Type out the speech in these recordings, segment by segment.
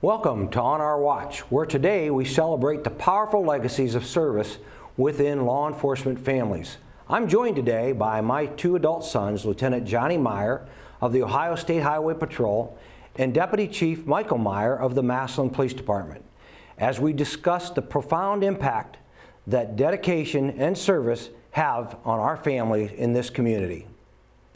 Welcome to On Our Watch, where today we celebrate the powerful legacies of service within law enforcement families. I'm joined today by my two adult sons, Lieutenant Johnny Meyer of the Ohio State Highway Patrol and Deputy Chief Michael Meyer of the Massillon Police Department, as we discuss the profound impact that dedication and service have on our families in this community.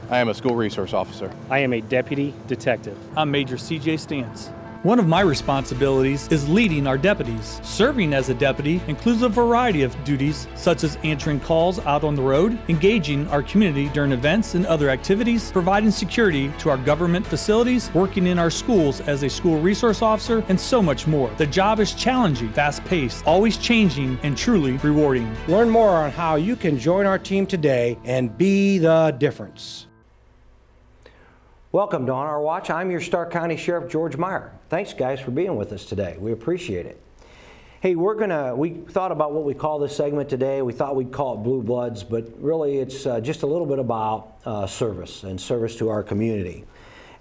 I am a school resource officer. I am a deputy detective. I'm Major C.J. Stantz. One of my responsibilities is leading our deputies. Serving as a deputy includes a variety of duties, such as answering calls out on the road, engaging our community during events and other activities, providing security to our government facilities, working in our schools as a school resource officer, and so much more. The job is challenging, fast-paced, always changing, and truly rewarding. Learn more on how you can join our team today and be the difference. Welcome to On Our Watch. I'm your Stark County Sheriff, George Meyer. Thanks, guys, for being with us today. We appreciate it. Hey, we thought about what we call this segment today. We thought we'd call it Blue Bloods, but really it's just a little bit about service and service to our community.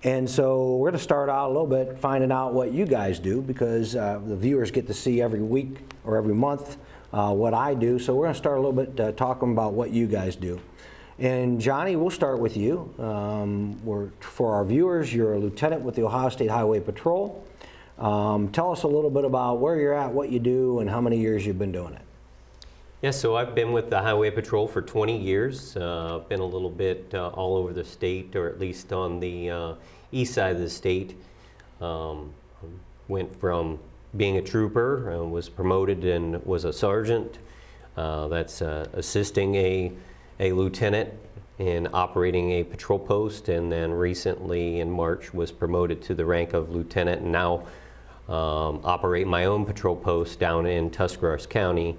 And so we're going to start out a little bit finding out what you guys do, because the viewers get to see every week or every month what I do. So we're going to start a little bit talking about what you guys do. And Johnny, we'll start with you. For our viewers, you're a lieutenant with the Ohio State Highway Patrol. Tell us a little bit about where you're at, what you do, and how many years you've been doing it. Yeah, so I've been with the Highway Patrol for 20 years. I've been a little bit all over the state, or at least on the east side of the state. Went from being a trooper, was promoted and was a sergeant. That's assisting a lieutenant in operating a patrol post, and then recently in March was promoted to the rank of lieutenant, and now operate my own patrol post down in Tuscarawas County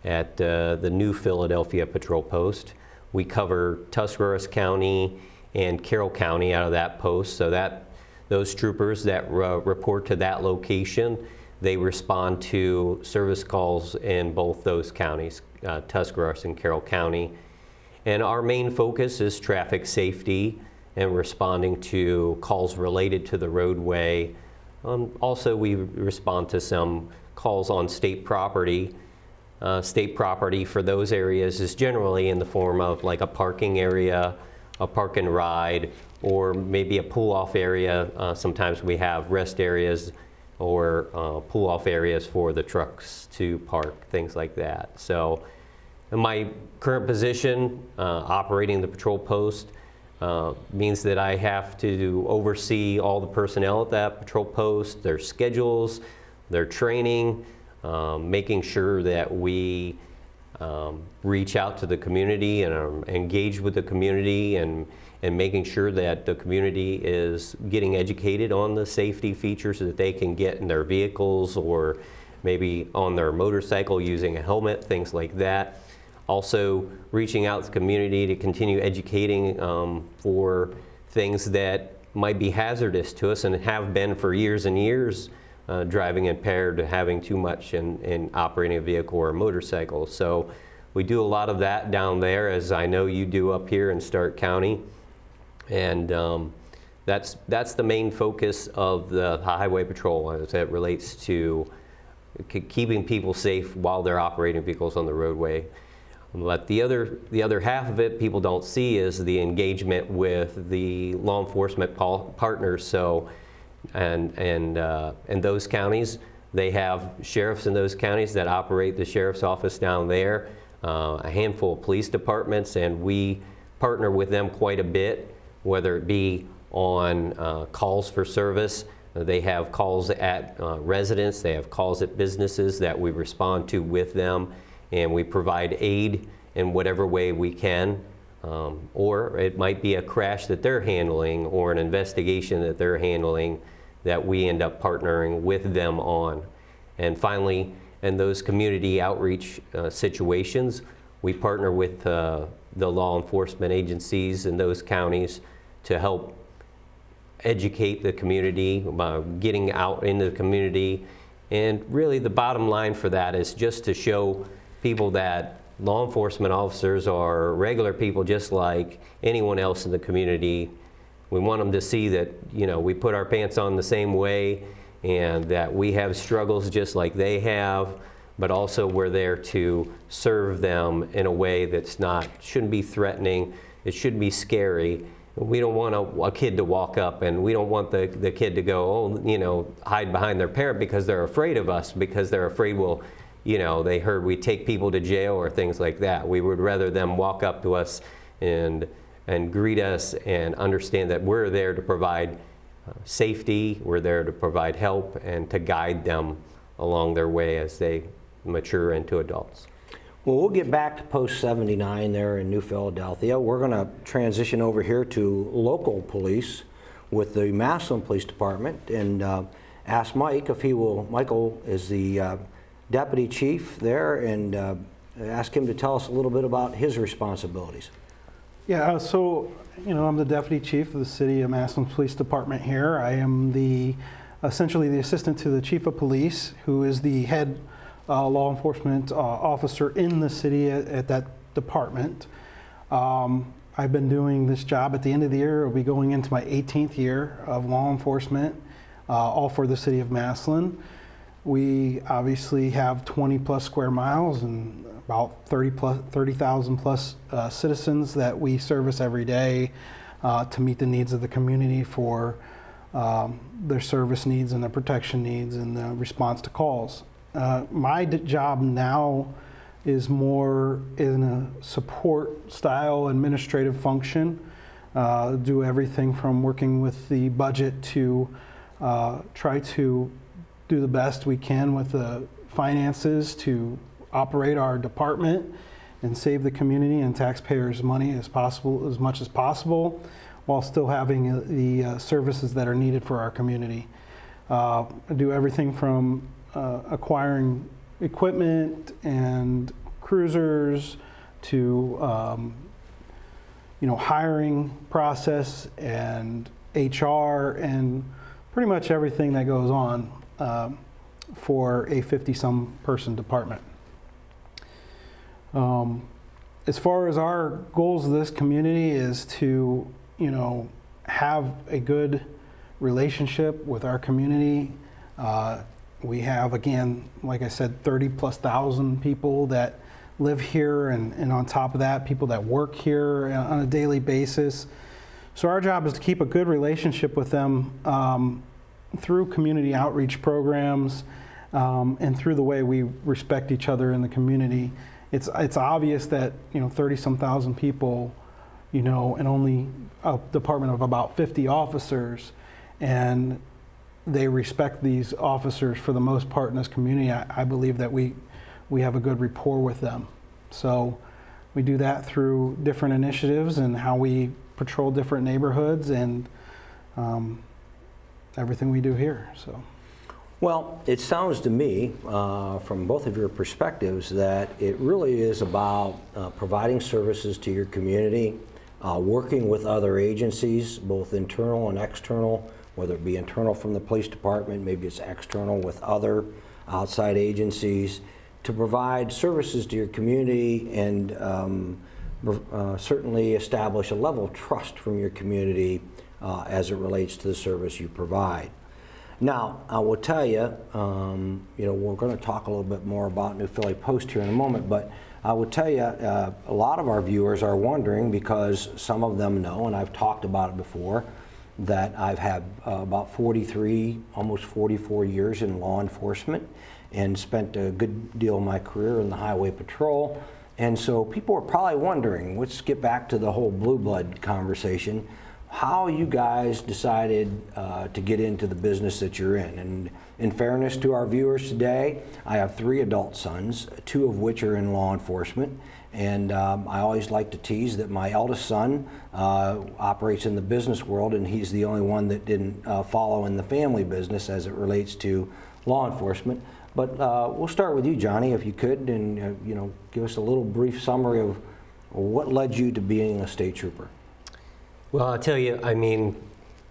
at the New Philadelphia Patrol Post. We cover Tuscarawas County and Carroll County out of that post, so that those troopers that report to that location, they respond to service calls in both those counties, Tuscarawas and Carroll County. And our main focus is traffic safety and responding to calls related to the roadway. Also, we respond to some calls on state property. State property for those areas is generally in the form of like a parking area, a park and ride, or maybe a pull-off area. Sometimes we have rest areas or pull-off areas for the trucks to park, things like that. So, in my current position, operating the patrol post, means that I have to oversee all the personnel at that patrol post, their schedules, their training, making sure that we reach out to the community and engage with the community, and making sure that the community is getting educated on the safety features that they can get in their vehicles, or maybe on their motorcycle using a helmet, things like that. Also, reaching out to the community to continue educating for things that might be hazardous to us and have been for years and years, driving impaired, having too much in operating a vehicle or a motorcycle. So we do a lot of that down there, as I know you do up here in Stark County. And that's the main focus of the Highway Patrol as it relates to keeping people safe while they're operating vehicles on the roadway. But the other half of it people don't see is the engagement with the law enforcement partners. So, and those counties, they have sheriffs in those counties that operate the sheriff's office down there, a handful of police departments, and we partner with them quite a bit, whether it be on calls for service. They have calls at residents, they have calls at businesses that we respond to with them, and we provide aid in whatever way we can. Or it might be a crash that they're handling or an investigation that they're handling that we end up partnering with them on. And finally, in those community outreach situations, we partner with the law enforcement agencies in those counties to help educate the community, getting out into the community. And really the bottom line for that is just to show people that law enforcement officers are regular people just like anyone else in the community. We want them to see that, you know, we put our pants on the same way and that we have struggles just like they have, but also we're there to serve them in a way that's not, shouldn't be threatening, it shouldn't be scary. We don't want a kid to walk up, and we don't want the kid to go, oh, you know, hide behind their parent because they're afraid of us, because they're afraid we'll, you know, they heard we take people to jail or things like that. We would rather them walk up to us and greet us and understand that we're there to provide safety, we're there to provide help, and to guide them along their way as they mature into adults. Well, we'll get back to Post 79 there in New Philadelphia. We're going to transition over here to local police with the Massillon Police Department and ask Mike if he will, Michael is the deputy chief there, and ask him to tell us a little bit about his responsibilities. Yeah, so, you know, I'm the deputy chief of the city of Massillon Police Department here. I am essentially the assistant to the chief of police, who is the head law enforcement officer in the city at that department. I've been doing this job. At the end of the year, I'll be going into my 18th year of law enforcement, all for the city of Massillon. We obviously have 20 plus square miles and about 30,000 plus citizens that we service every day to meet the needs of the community for their service needs and their protection needs and the response to calls. My job now is more in a support style administrative function. Do everything from working with the budget to try to do the best we can with the finances to operate our department and save the community and taxpayers money as much as possible, while still having the services that are needed for our community. I do everything from acquiring equipment and cruisers to hiring process and HR and pretty much everything that goes on for a 50-some person department. As far as our goals of this community is to, have a good relationship with our community. We have, again, like I said, 30,000+ people that live here, and on top of that, people that work here on a daily basis. So our job is to keep a good relationship with them through community outreach programs and through the way we respect each other in the community. It's obvious that 30-some thousand people, and only a department of about 50 officers, and they respect these officers for the most part in this community. I believe that we have a good rapport with them. So we do that through different initiatives and how we patrol different neighborhoods and everything we do here. So. Well, it sounds to me, from both of your perspectives, that it really is about providing services to your community, working with other agencies, both internal and external, whether it be internal from the police department, maybe it's external with other outside agencies, to provide services to your community and certainly establish a level of trust from your community as it relates to the service you provide. Now, I will tell you, we're going to talk a little bit more about New Philly Post here in a moment, but I will tell you, a lot of our viewers are wondering, because some of them know, and I've talked about it before, that I've had about 43, almost 44 years in law enforcement and spent a good deal of my career in the highway patrol. And so people are probably wondering, let's get back to the whole blue blood conversation, how you guys decided to get into the business that you're in. And in fairness to our viewers today, I have 3 adult sons, 2 of which are in law enforcement. And I always like to tease that my eldest son operates in the business world, and he's the only one that didn't follow in the family business as it relates to law enforcement. But we'll start with you, Johnny, if you could, and give us a little brief summary of what led you to being a state trooper. Well, I'll tell you,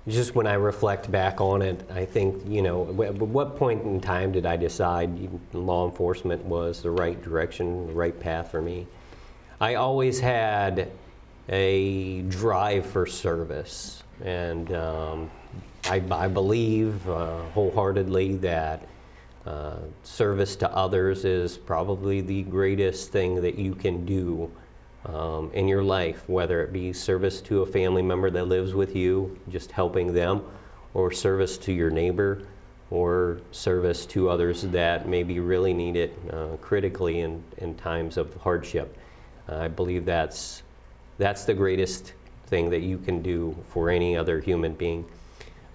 just when I reflect back on it, I think, at what point in time did I decide law enforcement was the right direction, the right path for me? I always had a drive for service, and I believe wholeheartedly that service to others is probably the greatest thing that you can do in your life, whether it be service to a family member that lives with you, just helping them, or service to your neighbor, or service to others that maybe really need it critically in times of hardship. I believe that's the greatest thing that you can do for any other human being.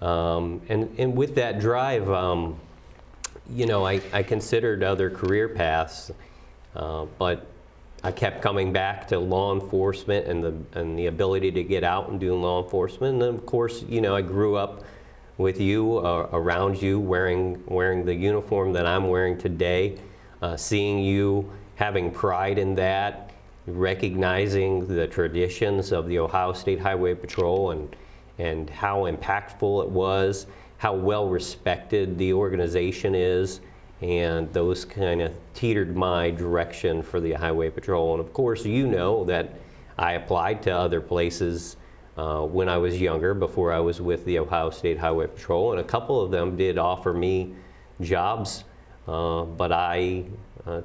And with that drive, you know, I considered other career paths, but I kept coming back to law enforcement and the ability to get out and do law enforcement. And then, of course, you know, I grew up with you, around you, wearing the uniform that I'm wearing today, seeing you having pride in that, recognizing the traditions of the Ohio State Highway Patrol and how impactful it was, how well respected the organization is, and those kind of teetered my direction for the Highway Patrol. And of course, you know that I applied to other places when I was younger, before I was with the Ohio State Highway Patrol, and a couple of them did offer me jobs, but I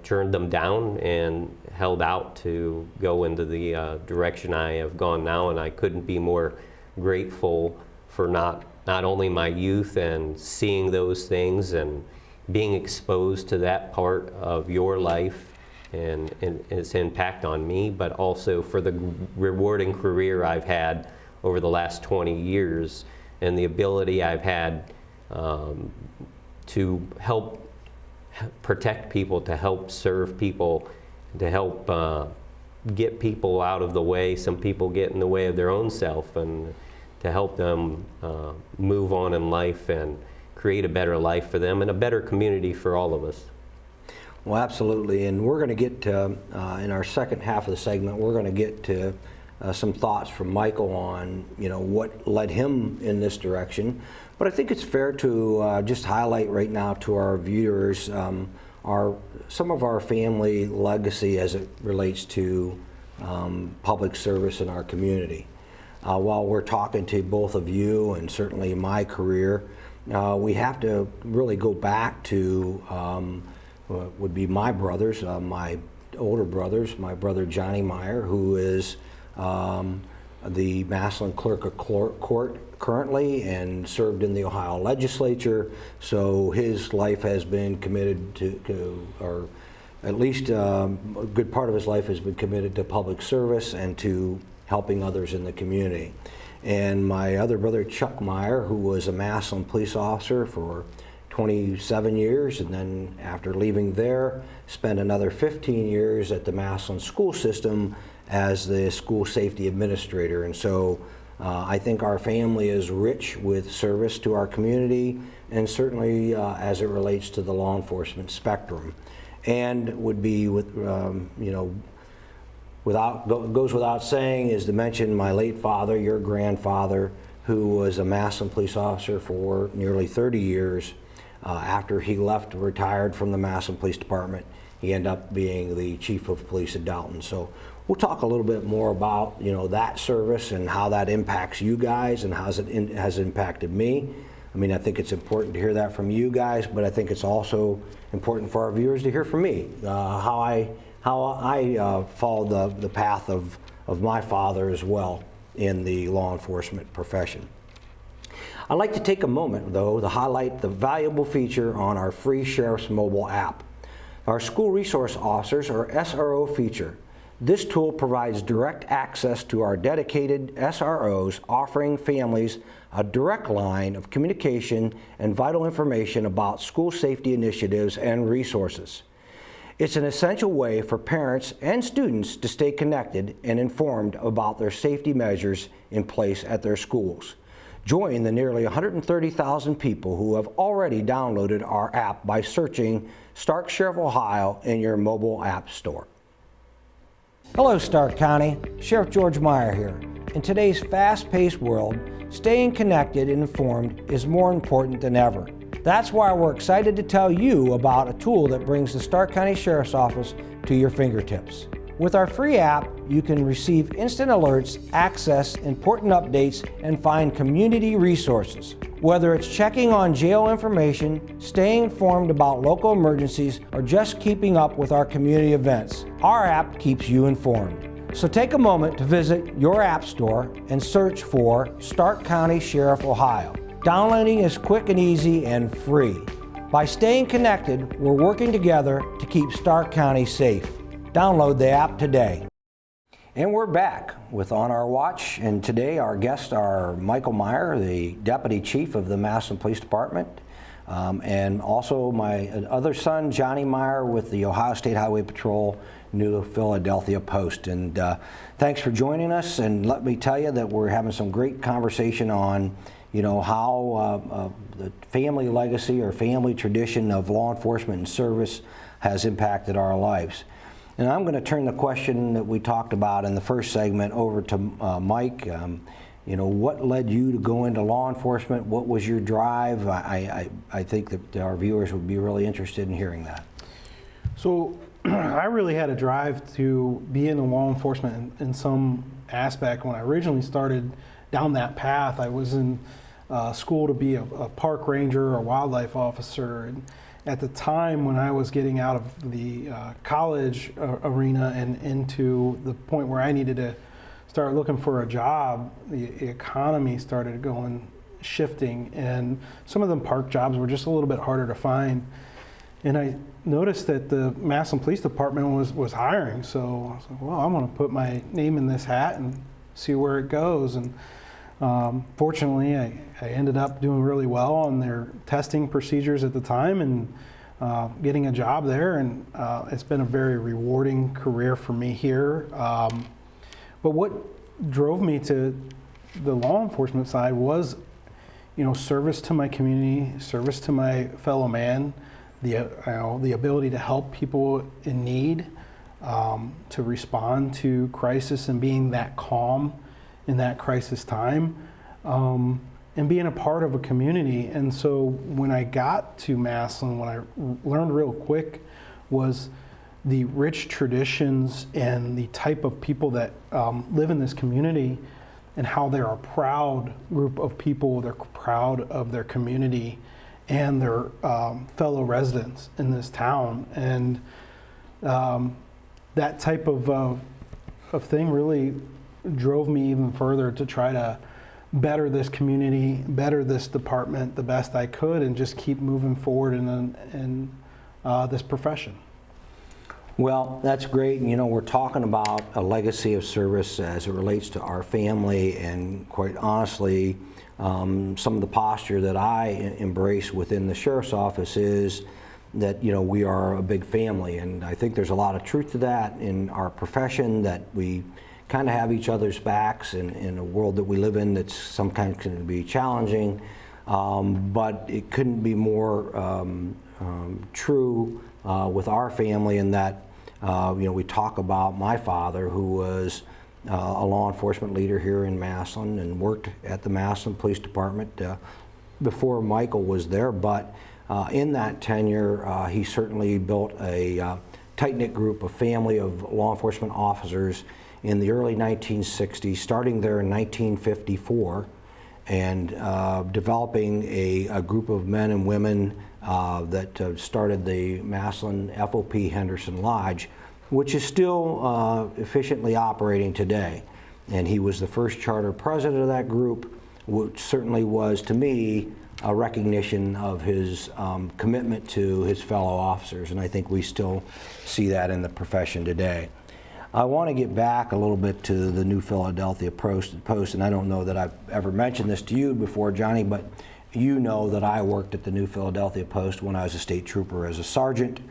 turned them down and held out to go into the direction I have gone now, and I couldn't be more grateful for not only my youth and seeing those things and being exposed to that part of your life and its impact on me, but also for the rewarding career I've had over the last 20 years and the ability I've had to help protect people, to help serve people, to help get people out of the way. Some people get in the way of their own self, and to help them move on in life and create a better life for them and a better community for all of us. Well, absolutely, and we're going to get to, in our second half of the segment, we're going to get to some thoughts from Michael on, you know, what led him in this direction. But I think it's fair to just highlight right now to our viewers some of our family legacy as it relates to public service in our community. While we're talking to both of you and certainly my career, we have to really go back to would be my brothers, my older brothers, my brother Johnny Meyer, who is the Massillon Clerk of Court currently and served in the Ohio legislature. So his life has been committed to or at least a good part of his life has been committed to public service and to helping others in the community. And my other brother, Chuck Meyer, who was a Massillon police officer for 27 years, and then after leaving there, spent another 15 years at the Massillon school system as the school safety administrator. And so I think our family is rich with service to our community, and certainly as it relates to the law enforcement spectrum. And would be with, you know, goes without saying is to mention my late father, your grandfather, who was a Massillon police officer for nearly 30 years. After he left, retired from the Massillon Police Department, he ended up being the chief of police at Dalton. So we'll talk a little bit more about, you know, that service and how that impacts you guys and how it has impacted me. I mean, I think it's important to hear that from you guys, but I think it's also important for our viewers to hear from me, how I followed the path of my father as well in the law enforcement profession. I'd like to take a moment, though, to highlight the valuable feature on our free Sheriff's Mobile app, our School Resource Officers, or SRO feature. This tool provides direct access to our dedicated SROs, offering families a direct line of communication and vital information about school safety initiatives and resources. It's an essential way for parents and students to stay connected and informed about their safety measures in place at their schools. Join the nearly 130,000 people who have already downloaded our app by searching Stark Sheriff Ohio in your mobile app store. Hello, Stark County. Sheriff George Meyer here. In today's fast-paced world, staying connected and informed is more important than ever. That's why we're excited to tell you about a tool that brings the Stark County Sheriff's Office to your fingertips. With our free app, you can receive instant alerts, access important updates, and find community resources, Whether it's checking on jail information, staying informed about local emergencies, or just keeping up with our community events, our app keeps you informed. So take a moment to visit your app store and search for Stark County Sheriff Ohio. Downloading is quick and easy and free. By staying connected, we're working together to keep Stark County safe. Download the app today. And we're back with On Our Watch, and today our guests are Michael Meyer, the Deputy Chief of the Massillon Police Department, and also my other son, Johnny Meyer, with the Ohio State Highway Patrol New Philadelphia Post. And thanks for joining us, and let me tell you that we're having some great conversation on how the family legacy or family tradition of law enforcement and service has impacted our lives. And I'm going to turn the question that we talked about in the first segment over to Mike. What led you to go into law enforcement? What was your drive? I think that our viewers would be really interested in hearing that. So I really had a drive to be in law enforcement in some aspect. When I originally started down that path, I was in school to be a park ranger or wildlife officer. And at the time when I was getting out of the college arena and into the point where I needed to start looking for a job, the economy started shifting, and some of the park jobs were just a little bit harder to find. And I noticed that the Massillon Police Department was hiring, so I was like, well, I'm going to put my name in this hat and see where it goes. And fortunately, I ended up doing really well on their testing procedures at the time and getting a job there, and it's been a very rewarding career for me here. But what drove me to the law enforcement side was, service to my community, service to my fellow man, the ability to help people in need, to respond to crisis and being that calm in that crisis time, and being a part of a community. And so when I got to Massillon, what I learned real quick was the rich traditions and the type of people that live in this community, and how they're a proud group of people. They're proud of their community and their fellow residents in this town. And that type of thing really drove me even further to try to better this community, better this department the best I could, and just keep moving forward in this profession. Well, that's great. We're talking about a legacy of service as it relates to our family, and quite honestly, some of the posture that I embrace within the sheriff's office is that we are a big family, and I think there's a lot of truth to that in our profession, that we kind of have each other's backs in a world that we live in that's sometimes can be challenging, but it couldn't be more true with our family, in that we talk about my father, who was a law enforcement leader here in Massillon and worked at the Massillon Police Department before Michael was there, but in that tenure he certainly built a tight-knit group, of family of law enforcement officers in the early 1960s, starting there in 1954, and developing a group of men and women that started the Massillon FOP Henderson Lodge, which is still efficiently operating today. And he was the first charter president of that group, which certainly was, to me, a recognition of his commitment to his fellow officers, and I think we still see that in the profession today. I want to get back a little bit to the New Philadelphia Post, and I don't know that I've ever mentioned this to you before, Johnny, but you know that I worked at the New Philadelphia Post when I was a state trooper as a sergeant.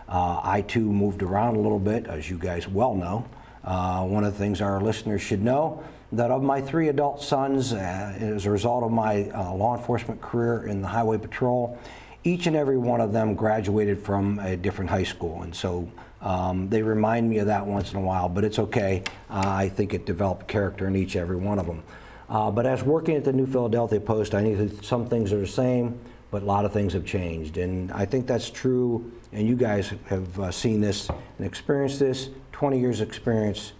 I too moved around a little bit, as you guys well know. One of the things our listeners should know, that of my 3 adult sons, as a result of my law enforcement career in the Highway Patrol, each and every one of them graduated from a different high school, and so they remind me of that once in a while, but it's okay. I think it developed character in each and every one of them. But as working at the New Philadelphia Post, I knew that some things are the same, but a lot of things have changed, and I think that's true, and you guys have seen this and experienced this. 20 years experience,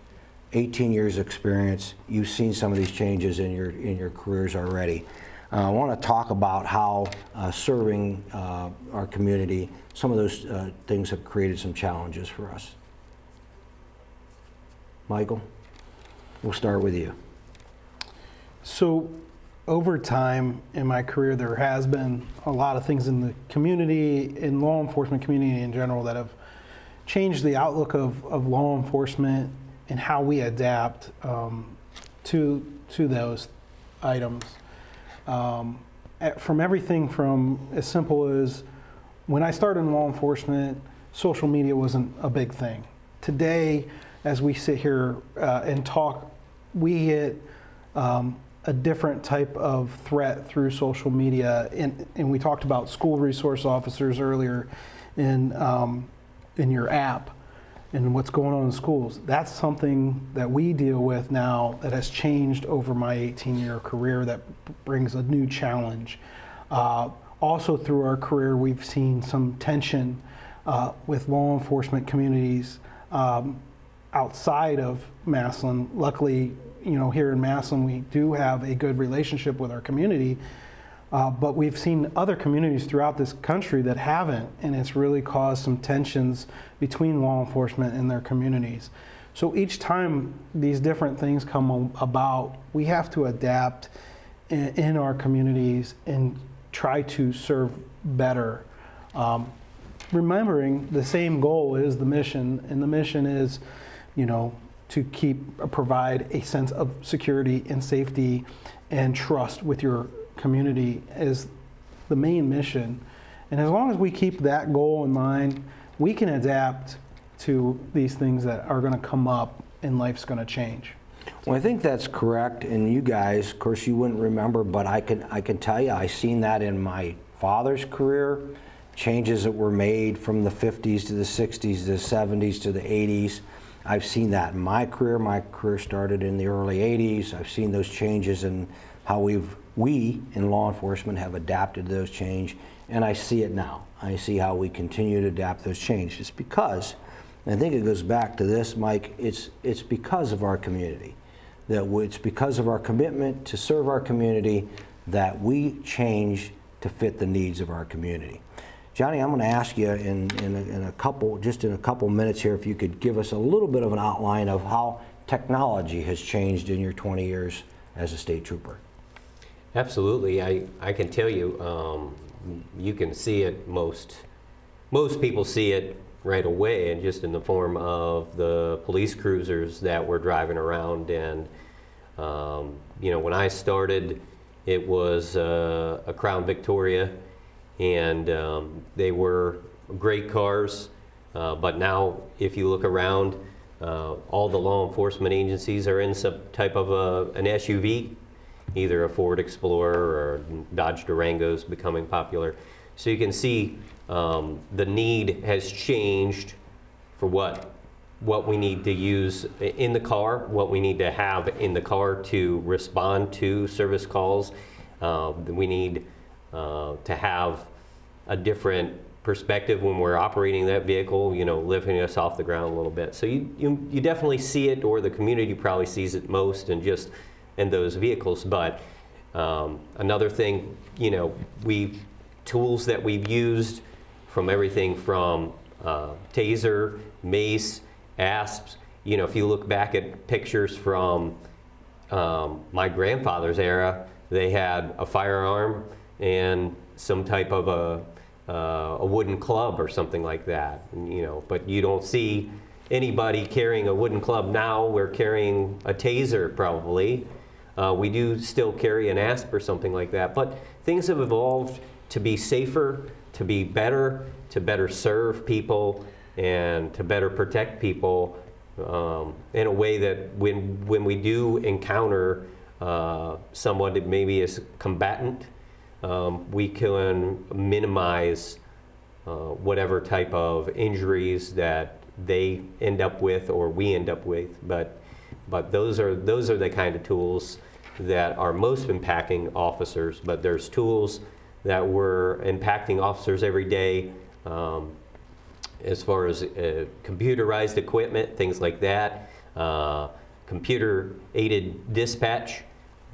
18 years experience, you've seen some of these changes in your careers already. I want to talk about how serving our community, some of those things have created some challenges for us. Michael, we'll start with you. So over time in my career, there has been a lot of things in the community, in law enforcement community in general, that have changed the outlook of law enforcement and how we adapt to those items. From everything from as simple as when I started in law enforcement, social media wasn't a big thing. Today, as we sit here and talk, we hit a different type of threat through social media. And we talked about school resource officers earlier in your app and what's going on in schools. That's something that we deal with now that has changed over my 18-year career, that brings a new challenge. Also through our career, we've seen some tension with law enforcement communities outside of Massillon. Luckily, here in Massillon, we do have a good relationship with our community, but we've seen other communities throughout this country that haven't, and it's really caused some tensions between law enforcement and their communities. So each time these different things come about, we have to adapt in our communities and try to serve better. Remembering the same goal is the mission, and the mission is, to provide a sense of security and safety and trust with your community is the main mission. And as long as we keep that goal in mind, we can adapt to these things that are going to come up and life's going to change. Well, I think that's correct, and you guys, of course, you wouldn't remember, but I can tell you, I've seen that in my father's career, changes that were made from the 50s to the 60s to the 70s to the 80s. I've seen that in my career. My career started in the early 80s. I've seen those changes and how we in law enforcement have adapted to those changes, and I see it now. I see how we continue to adapt those changes. It's because, and I think it goes back to this, Mike, it's because of our community. It's because of our commitment to serve our community that we change to fit the needs of our community. Johnny, I'm going to ask you in a couple minutes here if you could give us a little bit of an outline of how technology has changed in your 20 years as a state trooper. Absolutely. I can tell you, you can see it, most people see it right away, and just in the form of the police cruisers that we're driving around. And when I started, it was a Crown Victoria, and they were great cars. But now, if you look around, all the law enforcement agencies are in some type of an SUV, either a Ford Explorer or Dodge Durango's becoming popular. So you can see the need has changed for what we need to use in the car, what we need to have in the car to respond to service calls. We need to have a different perspective when we're operating that vehicle, lifting us off the ground a little bit. So you definitely see it, or the community probably sees it most in those vehicles. But another thing, tools that we've used, from everything from taser, mace, asps. If you look back at pictures from my grandfather's era, they had a firearm and some type of a wooden club or something like that. But you don't see anybody carrying a wooden club now. We're carrying a taser probably. We do still carry an asp or something like that. But things have evolved to be safer, to be better, to better serve people, and to better protect people in a way that when we do encounter someone that maybe is combatant, we can minimize whatever type of injuries that they end up with or we end up with. But those are the kind of tools that are most impacting officers. But there's tools that were impacting officers every day, as far as computerized equipment, things like that, computer-aided dispatch.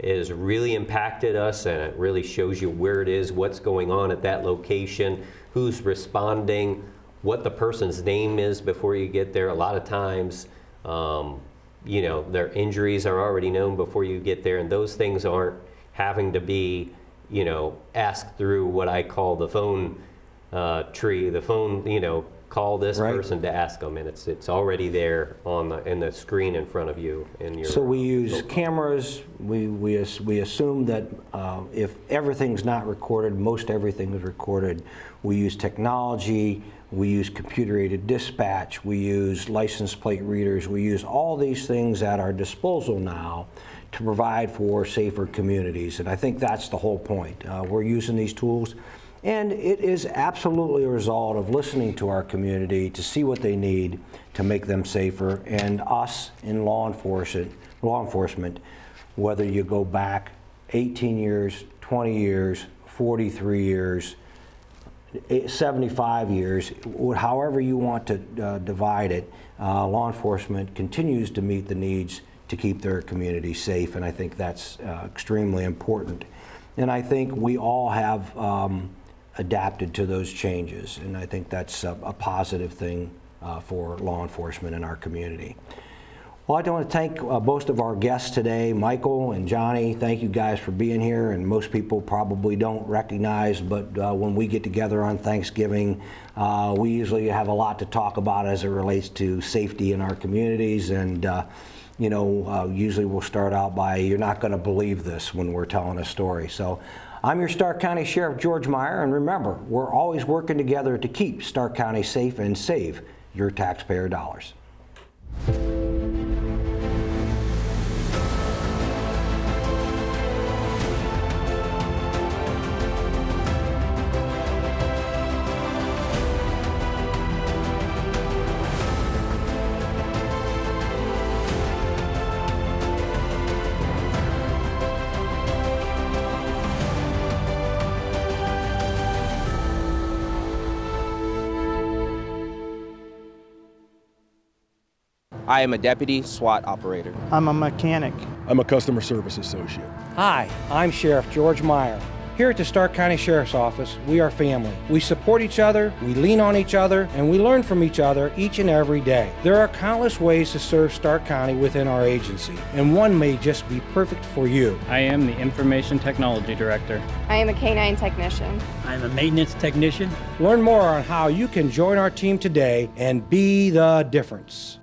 has really impacted us, and it really shows you where it is, what's going on at that location, who's responding, what the person's name is before you get there. A lot of times, you know, their injuries are already known before you get there, and those things aren't having to be, you know, asked through what I call the phone tree. The phone, you know, call this Right. person to ask them, and it's already there on in the screen in front of you. In your So we use cameras. We assume that if everything's not recorded, most everything is recorded. We use technology. We use computer-aided dispatch. We use license plate readers. We use all these things at our disposal now to provide for safer communities. And I think that's the whole point. We're using these tools. And it is absolutely a result of listening to our community to see what they need to make them safer. And us in law enforcement, whether you go back 18 years, 20 years, 43 years, 75 years, however you want to divide it, law enforcement continues to meet the needs to keep their community safe. And I think that's extremely important. And I think we all have adapted to those changes, and I think that's a positive thing for law enforcement in our community. Well, I want to thank most of our guests today, Michael and Johnny. Thank you guys for being here, and most people probably don't recognize, but when we get together on Thanksgiving, we usually have a lot to talk about as it relates to safety in our communities, and you know, usually we'll start out by, you're not going to believe this when we're telling a story. So I'm your Stark County Sheriff, George Meyer, and remember, we're always working together to keep Stark County safe and save your taxpayer dollars. I am a deputy SWAT operator. I'm a mechanic. I'm a customer service associate. Hi, I'm Sheriff George Meyer. Here at the Stark County Sheriff's Office, we are family. We support each other, we lean on each other, and we learn from each other each and every day. There are countless ways to serve Stark County within our agency, and one may just be perfect for you. I am the Information Technology Director. I am a K-9 technician. I'm a maintenance technician. Learn more on how you can join our team today and be the difference.